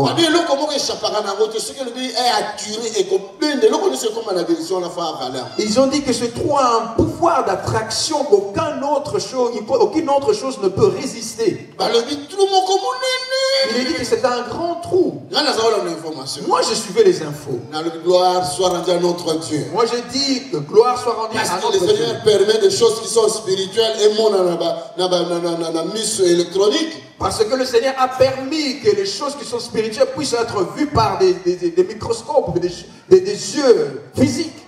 voix. Ils ont dit que ce trou a un pouvoir d'attraction qu'aucune autre chose ne peut résister. Il a dit que c'est un grand trou. Moi, je suivais les infos. Gloire soit rendue à notre Dieu. Moi, je dis que gloire soit rendue à notre Dieu. Parce que le Seigneur permet des choses qui sont spirituelles et mon mise électronique. Parce que le Seigneur a permis que les choses qui sont spirituelles puissent être vues par des microscopes, des yeux physiques.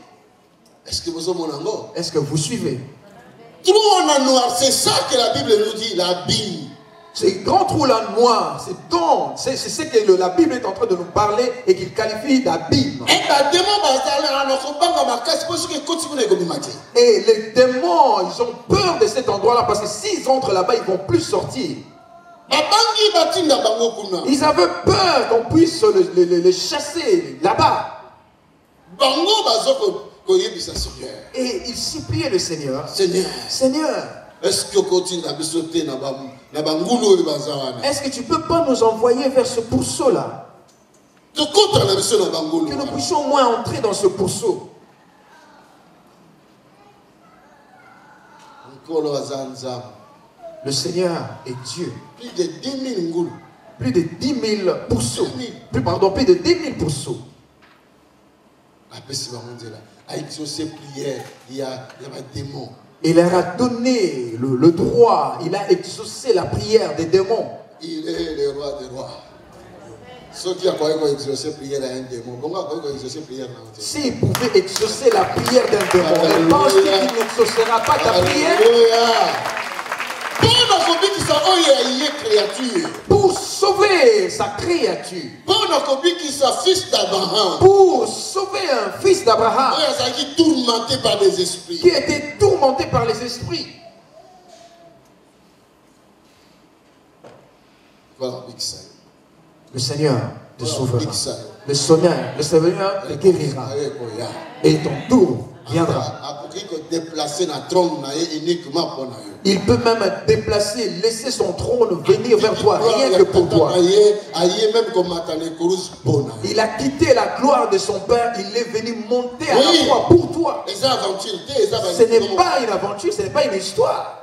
Est-ce que vous Est-ce que vous suivez? Trou en noir, c'est ça que la Bible nous dit, l'abîme. Ces grands trous là noirs, c'est ce que la Bible est en train de nous parler et qu'il qualifie d'abîme. Et les démons, ils ont peur de cet endroit-là parce que s'ils entrent là-bas, ils ne vont plus sortir. Ils avaient peur qu'on puisse les chasser là-bas. Et ils suppliaient le Seigneur. Seigneur, est-ce que tu ne peux pas nous envoyer vers ce pourceau-là? Que nous puissions au moins entrer dans ce pourceau. Le Seigneur est Dieu. Plus de 10 000 ngouls. Plus de 10 000 pourceaux. Plus de 10 000 pourceaux. Il leur a donné le droit. Il a exaucé la prière des démons. Il est le roi des rois. S'il pouvait exaucer la prière d'un démon, ne pense-t-il qu'il n'exaucera pas ta prière? Pour sauver sa créature. Pour sauver un fils d'Abraham qui était tourmenté par les esprits. Le Seigneur te sauvera. Le Seigneur te guérira. Et ton tour viendra. Il peut même déplacer, laisser son trône venir vers toi, rien que pour toi. Il a quitté la gloire de son Père, il est venu monter à la croix pour toi. Ce n'est pas une aventure, ce n'est pas une histoire.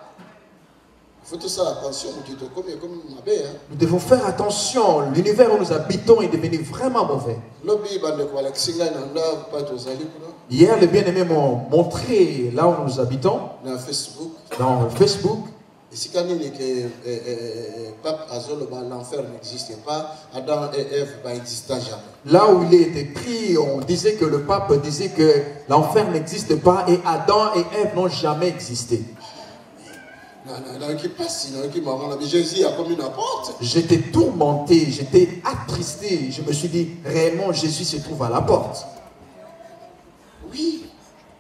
Nous devons faire attention. L'univers où nous habitons est devenu vraiment mauvais. Hier, les bien-aimés m'ont montré là où nous habitons. Dans Facebook. L'enfer n'existait pas, Adam et Ève n'existaient jamais. Là où il est écrit, on disait que le pape disait que l'enfer n'existe pas et Adam et Ève n'ont jamais existé. Jésus a commis une porte. J'étais tourmenté, j'étais attristé. Je me suis dit, réellement, Jésus se trouve à la porte. Oui,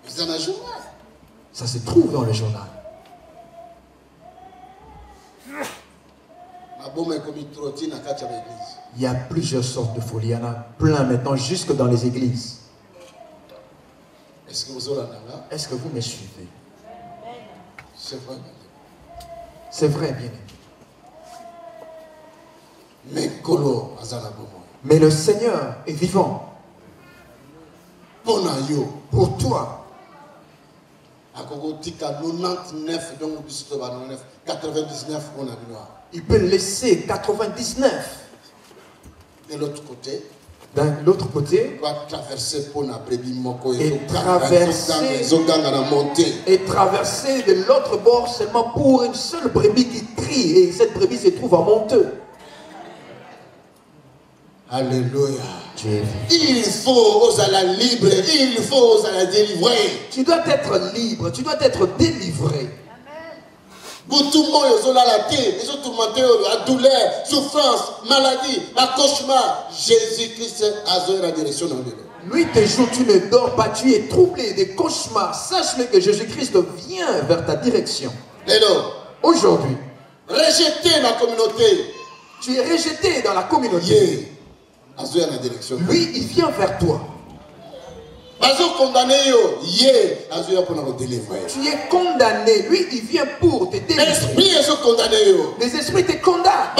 mais dans le journal. Ça se trouve dans le journal. Il y a plusieurs sortes de folies. Il y en a plein maintenant, jusque dans les églises. Est-ce que vous me suivez? C'est vrai. C'est vrai, bien aimé. Mais le Seigneur est vivant. Pour toi. Il peut laisser 99. De l'autre côté. D'un autre côté, et traverser de l'autre bord seulement pour une seule brebis qui crie, et cette brebis se trouve à Monteux. Alléluia. Il faut aux la libre, il faut aux la délivrer. Tu dois être libre, tu dois être délivré. Tout le monde ils sont tourmentés, la douleur, souffrance, maladie, cauchemar. Jésus-Christ a la direction dans le Nuit et jour, tu ne dors pas, tu es troublé des cauchemars. Sache-le que Jésus-Christ vient vers ta direction. Aujourd'hui, rejeté dans la communauté. Tu es rejeté dans la communauté. Lui, il vient vers toi. Tu es condamné. Lui, il vient pour te délivrer. Les esprits te condamnent.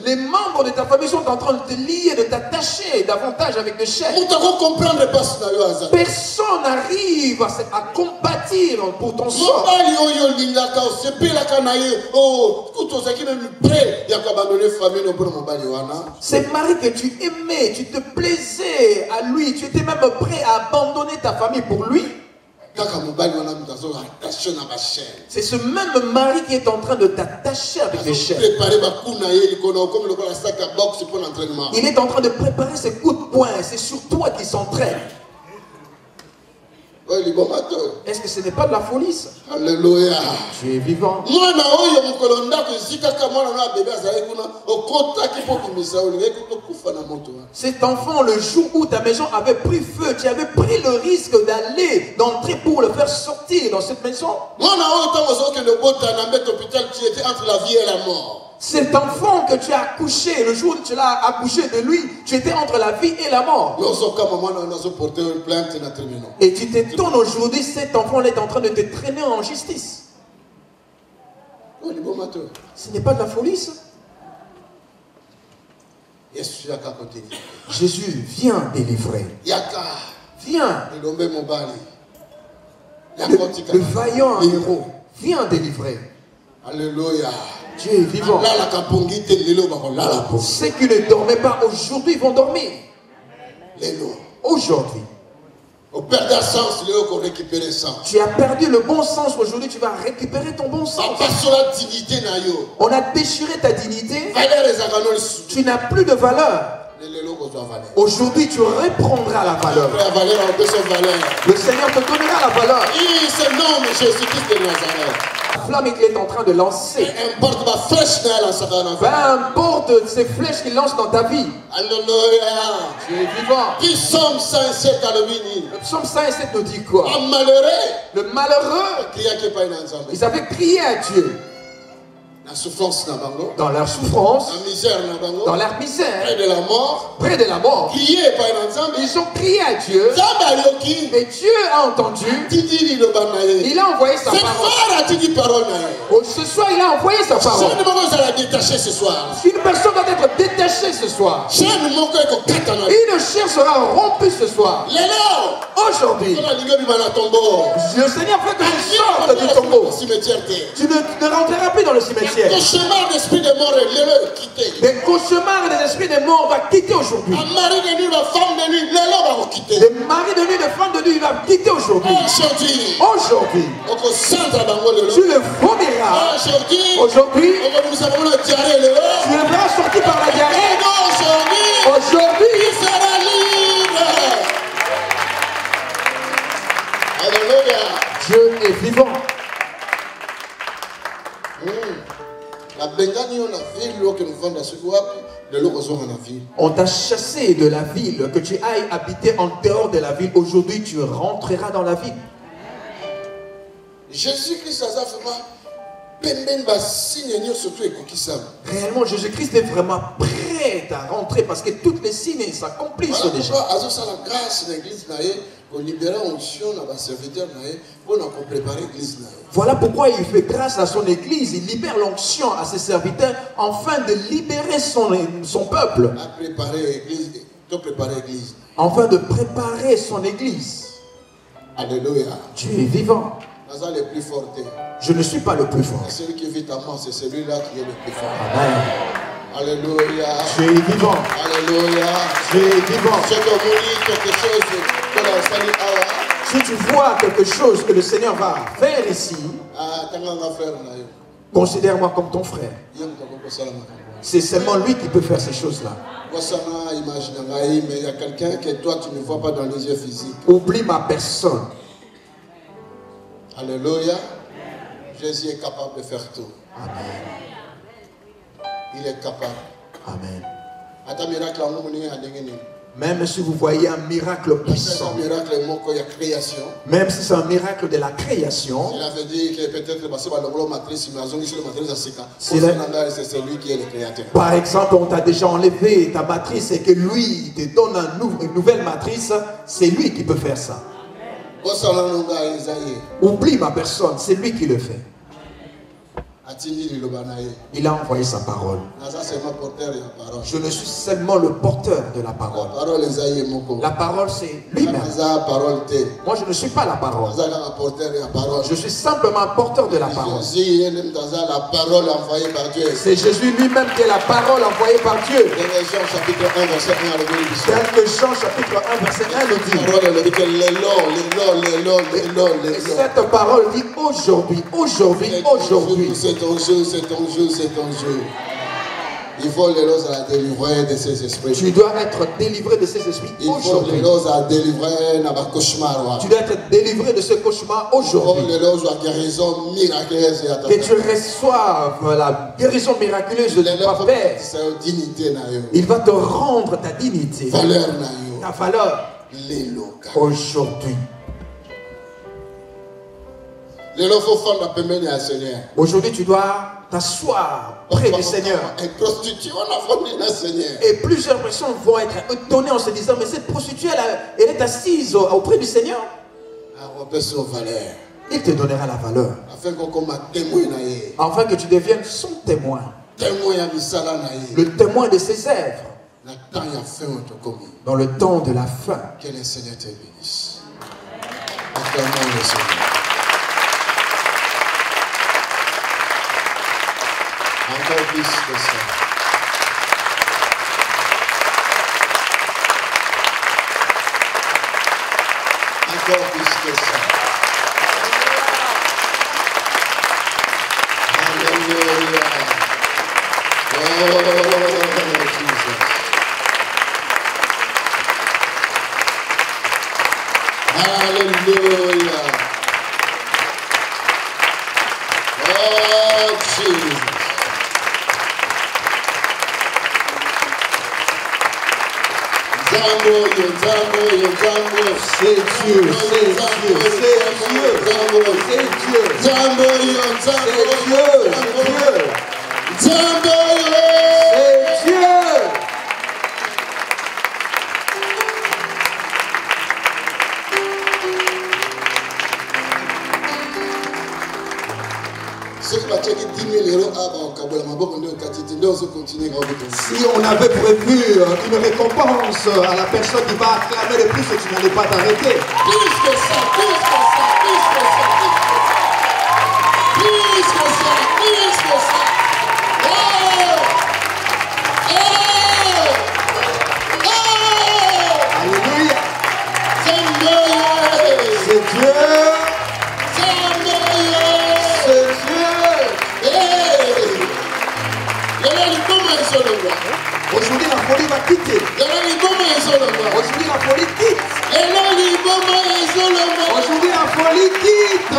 Les membres de ta famille sont en train de te lier, de t'attacher davantage avec le chef. Personne n'arrive à compatir pour ton sort. C'est mari que tu aimais, tu te plaisais à lui, tu étais même prêt à abandonner ta famille pour lui. C'est ce même mari qui est en train de t'attacher avec les chaînes. Il est en train de préparer ses coups de poing. C'est sur toi qu'il s'entraîne. Est-ce que ce n'est pas de la folie ça? Alléluia. Tu es vivant. Cet enfant, le jour où ta maison avait pris feu, tu avais pris le risque d'aller, d'entrer pour le faire sortir dans cette maison. Cet enfant que tu as accouché, le jour où tu l'as accouché de lui, tu étais entre la vie et la mort. Et tu t'étonnes aujourd'hui, cet enfant est en train de te traîner en justice. Ce n'est pas de la folie ça. Jésus, viens délivrer. Viens. Le vaillant héros, viens délivrer. Alléluia. Dieu est vivant. Ceux qui ne dormaient pas aujourd'hui vont dormir. Aujourd'hui. Tu as perdu le bon sens. Aujourd'hui, tu vas récupérer ton bon sens. On a déchiré ta dignité. Tu n'as plus de valeur. Aujourd'hui, tu reprendras la valeur. Le Seigneur te donnera la valeur. La flamme qu'il est en train de lancer. Peu importe ces flèches qu'il lance dans ta vie. Alléluia. Tu es vivant. Le psaume 107 nous dit quoi? Le malheureux. Ils avaient crié à Dieu. Dans leur souffrance, dans leur misère, près de la mort, ils ont crié à Dieu, et Dieu a entendu, il a envoyé sa parole. Ce soir, il a envoyé sa parole. Une personne doit être détachée ce soir. Une chair sera rompue ce soir. Aujourd'hui, le Seigneur veut que tu sortes du tombeau. Tu ne rentreras plus dans le cimetière. Les cauchemars d'esprit de mort, les cauchemars des esprits de mort va quitter aujourd'hui. Le mari de nuit, la femme de nuit, le mari de nuit, la femme de nuit, il va quitter aujourd'hui. Aujourd'hui, tu le vomiras. Aujourd'hui, tu le verras sortir par la diarrhée. Aujourd'hui, il sera libre. Alléluia. Dieu est vivant. On t'a chassé de la ville, que tu ailles habiter en dehors de la ville. Aujourd'hui, tu rentreras dans la ville. Jésus-Christ a réellement, Jésus-Christ est vraiment prêt à rentrer parce que toutes les signes s'accomplissent déjà. Voilà pourquoi il fait grâce à son église. Il libère l'onction à ses serviteurs afin de libérer son peuple. Afin de préparer son église. Alléluia. Dieu est vivant. Je ne suis pas le plus fort. Celui qui vit à moi, c'est celui-là qui est le plus fort. Amen. Alléluia. Tu es vivant. Alléluia. Tu es vivant. Si tu vois quelque chose que le Seigneur va faire ici, considère-moi comme ton frère. C'est seulement lui qui peut faire ces choses-là. Mais il y a quelqu'un que toi tu ne vois pas dans les yeux physiques. Oublie ma personne. Alléluia. Jésus est capable de faire tout. Amen. Il est capable. Amen. Même si vous voyez un miracle puissant, même si c'est un miracle de la création, cela veut dire que peut-être c'est lui qui est le créateur. Par exemple, on t'a déjà enlevé ta matrice et que lui te donne une nouvelle matrice, c'est lui qui peut faire ça. Oublie ma personne, c'est lui qui le fait. Il a envoyé sa parole. Je ne suis seulement le porteur de la parole. La parole, c'est lui-même. Moi, je ne suis pas la parole. Je suis simplement un porteur de la parole. C'est Jésus lui-même qui est la parole envoyée par Dieu. Tel que Jean chapitre 1 verset 1 le dit. Et cette parole dit aujourd'hui, aujourd'hui, aujourd'hui. C'est ton jeu, c'est ton jeu, c'est ton jeu. Il faut les lois à délivrer de ces esprits. Tu dois être délivré de ces esprits aujourd'hui. Il faut les lois à délivrer de cauchemar. Tu dois être délivré de ce cauchemar aujourd'hui. Il faut les lois à guérison miraculeuse. Que tu reçoives la guérison miraculeuse de ton Père. Il va te rendre ta dignité, ta valeur aujourd'hui. Aujourd'hui, tu dois t'asseoir près du Seigneur. Et plusieurs personnes vont être étonnées en se disant, mais cette prostituée, elle est assise auprès du Seigneur. Il te donnera la valeur. Afin que tu deviennes son témoin. Le témoin de ses œuvres. Dans le temps de la fin. Que le Seigneur te bénisse. Encore plus que ça. Encore plus que ça. Alléluia. Oh, Jesus. Alléluia. Oh, Jesus. C'est Dieu, c'est Dieu, c'est Dieu, c'est Dieu, c'est Dieu. Si on avait prévu une récompense à la personne qui va acclamer le plus, tu n'allais pas t'arrêter. Plus que ça, plus que ça, plus que ça, plus que ça, plus que ça. Oh! Oh! Oh! Alléluia. C'est Dieu. C'est Dieu. Aujourd'hui la folie va quitter. Aujourd'hui la folie quitte. Aujourd'hui la folie quitte.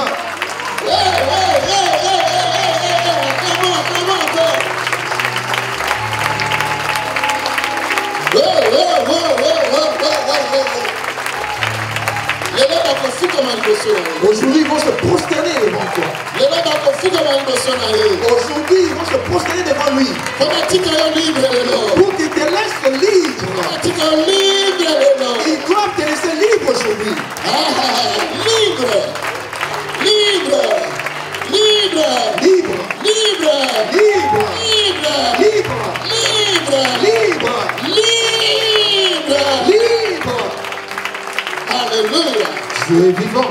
Aujourd'hui ils vont se prosterner devant toi. Aujourd'hui ils vont se prosterner devant lui. Pour qu'il te laisse libre. Ils doivent te laisser libre aujourd'hui. Libre. Libre. Libre. Libre. Libre. Libre. Libre. Libre. Libre. Libre. Libre. Libre. Alléluia. Dieu est vivant.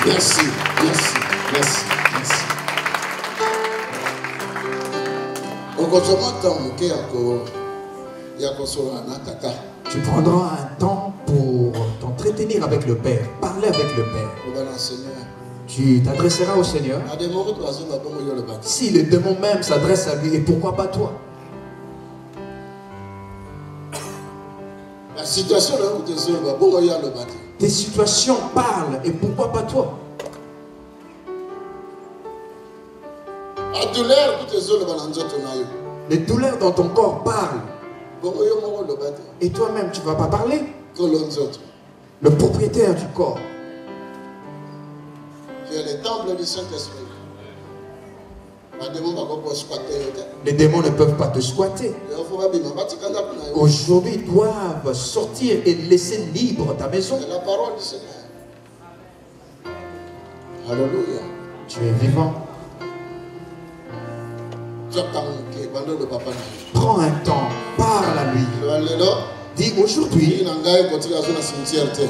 Merci, merci, merci, merci. Tu prendras un temps pour revenir avec le Père, parler avec le Père. Tu t'adresseras au Seigneur. Si le démon même s'adresse à lui, et pourquoi pas toi? La situation là où tes situations parlent, et pourquoi pas toi? Les douleurs dans ton corps parlent. Et toi-même, tu ne vas pas parler. Le propriétaire du corps. Tu es le temple du Saint-Esprit. Les démons ne peuvent pas te squatter. Aujourd'hui, ils doivent sortir et laisser libre ta maison. C'est la parole du Seigneur. Alléluia. Tu es vivant. Prends un temps, parle à lui. Dis aujourd'hui,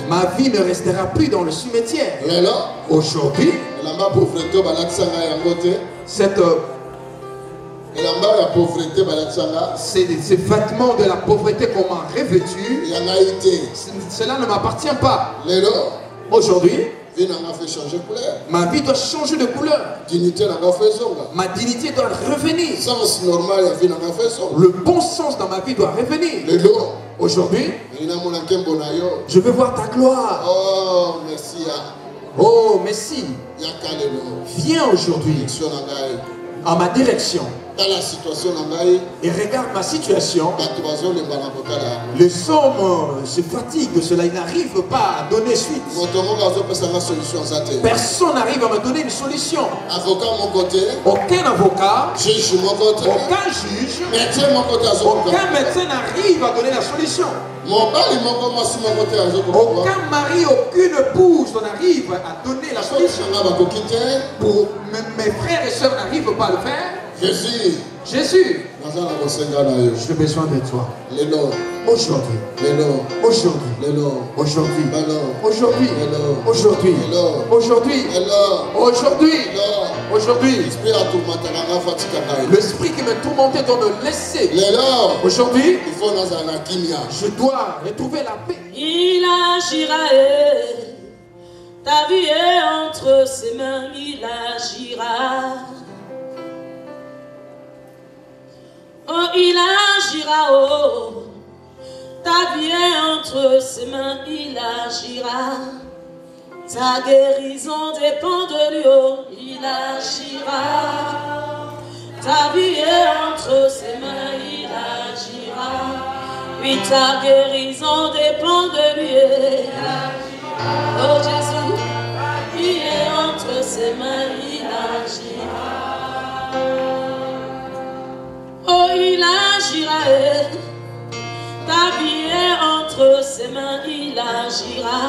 ma vie ne restera plus dans le cimetière. Aujourd'hui, ces vêtements de la pauvreté qu'on m'a revêtus, cela ne m'appartient pas. Aujourd'hui, ma vie doit changer de couleur. Ma dignité doit revenir. Le bon sens dans ma vie doit revenir. Aujourd'hui, je veux voir ta gloire. Oh, merci. Oh, merci. Viens aujourd'hui en ma direction. Et regarde ma situation. Les hommes se fatiguent de cela. Ils n'arrivent pas à donner suite. Personne n'arrive à me donner une solution. Aucun avocat, aucun juge, aucun médecin n'arrive à donner la solution. Aucun mari, aucune épouse n'arrive à donner la solution. Pour mes frères et sœurs n'arrivent pas à le faire. Jésus, j'ai besoin de toi. Aujourd'hui, aujourd'hui, aujourd'hui, aujourd'hui, aujourd'hui, aujourd'hui, aujourd'hui, aujourd'hui. L'esprit qui me tourmentait doit me laisser. Aujourd'hui, je dois retrouver la paix. Il agira, ta vie est entre ses mains, il agira. Oh, il agira, oh, ta vie est entre ses mains, il agira. Ta guérison dépend de lui, oh, il agira. Ta vie est entre ses mains, il agira. Oui, ta guérison dépend de lui, oh Jésus, il est entre ses mains, il agira. Oh, il agira, ta vie est entre ses mains, il agira.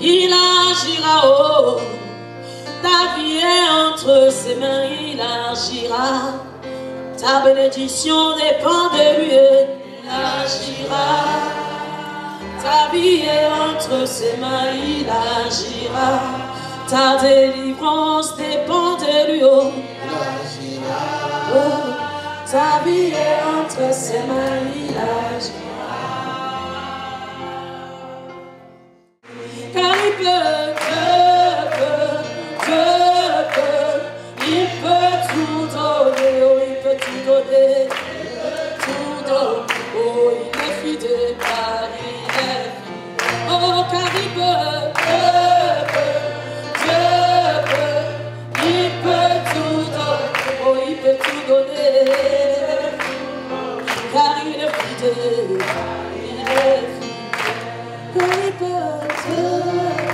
Il agira, oh, ta vie est entre ses mains, il agira. Ta bénédiction dépend de lui, il agira. Ta vie est entre ses mains, il agira. Ta délivrance dépend de lui, oh. Oh, ta vie est entre ses mains, il agira. Car il peut, il peut tout donner, oh, il peut tout donner, tout donner. Oh, il est fidèle, car il est fidèle. Oh, car il peut. Car il est fidèle, car il est fidèle, car il peut.